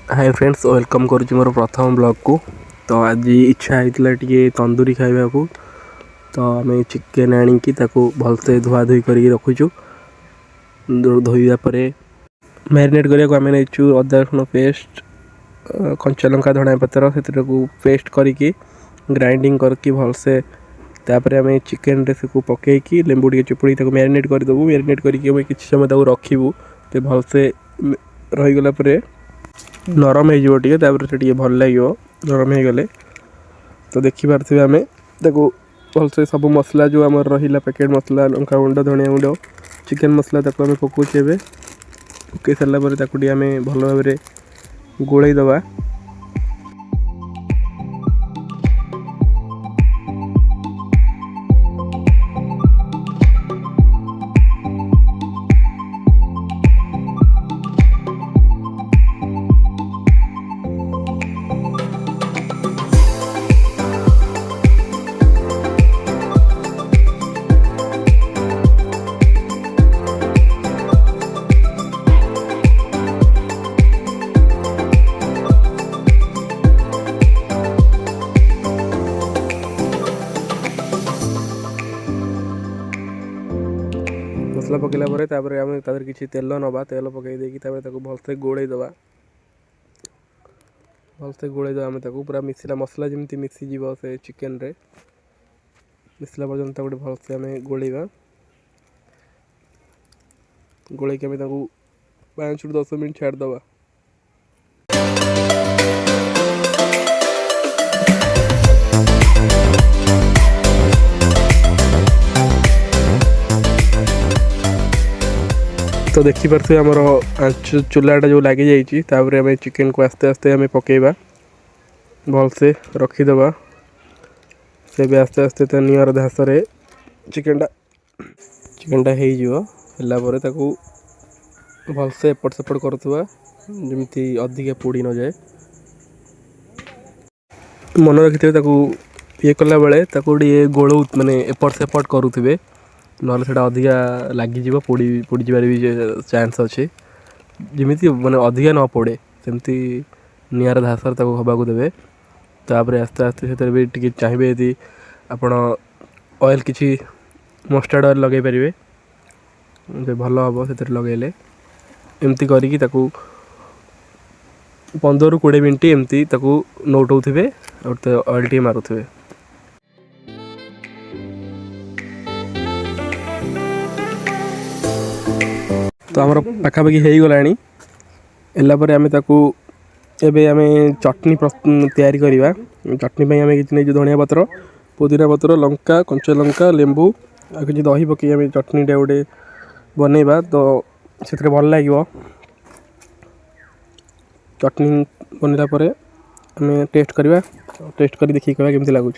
Hi friends welcome करुच्ची मोर प्रथम blog को। तो आज इच्छा होता टे तंदूरी खावा को। तो आम चिकेन आणिकी भलसे धुआ धुई कर रखुचु। धोईपर मैरिनेट करने आम नहीं अदा रसुण पेस्ट कंचा लंका धनिया पतर से पेस्ट करके ग्राइंडिंग करके भलसे तापर आम चिकेन पकईकी लेंबू टे चिपुड़ी मैरिनेट करदेबू। मैरिनेट करके किसी समय रखू तो भलसे रहीगला नरम हो भल लगे नरम हो गले। तो देखिपे आम भलसे सब मसला जो आम रहा पैकेट मसला लंका गुंड धनिया गुंड चिकेन मसला आम पकाचे पकई सारापर आम भल भाव गोलई दबा। मसला पकड़ा आम किसी तेल नवा तेल पकई भलसे गोलई दबा। भलसे गोलई दबा आम पूरा मिसला मसला जमी मिसीज से चिकेन रे मिसला पर्यटन गोटे भलसे आम गोलैबा। गोलैक 5 ରୁ 10 मिनट छाड़दबा। तो देखिपे आमर चूल्हाटा जो लगी जाइए चिकेन को आस्ते आस्ते आम पकेबा भलसे रखीदबा। से भी आस्ते आस्ते नियर धास चिकेनटा हो भलसे एपट सेपट करुवा जमी अधिका पोड़ी न जाए। मन रखी ये कला बेले गोल माने एपट सेपट करुवे ना अधिका लगिज पोड़ी जबार भी चान्स अच्छे जमी माने अधिका न पोड़े सेमती निआर धासर हवाक देवे। तापर आस्ते आस्ते से भी टी चाहिए यदि आपण ऑयल किसी मस्टर्ड ऑयल लगे पारे भल हम से लगेले एमती करके 15 ରୁ 20 मिनट एमती नौटौथे और ऑयल टी मारुथे। तो आमर पाखापाखि हो गलानी एलापर आम आम चटनी तैयारी करवा। चटनी आम कि नहीं धनिया पतर पुदीना पतर लंका कंचा लंका लेंबू आ कि दही पकई आम चटनीटा गोटे बनइबा। तो से भल लगे चटनी बनला आम टेस्ट करवा टेस्ट कर देखिए कहवा केमती लगुच।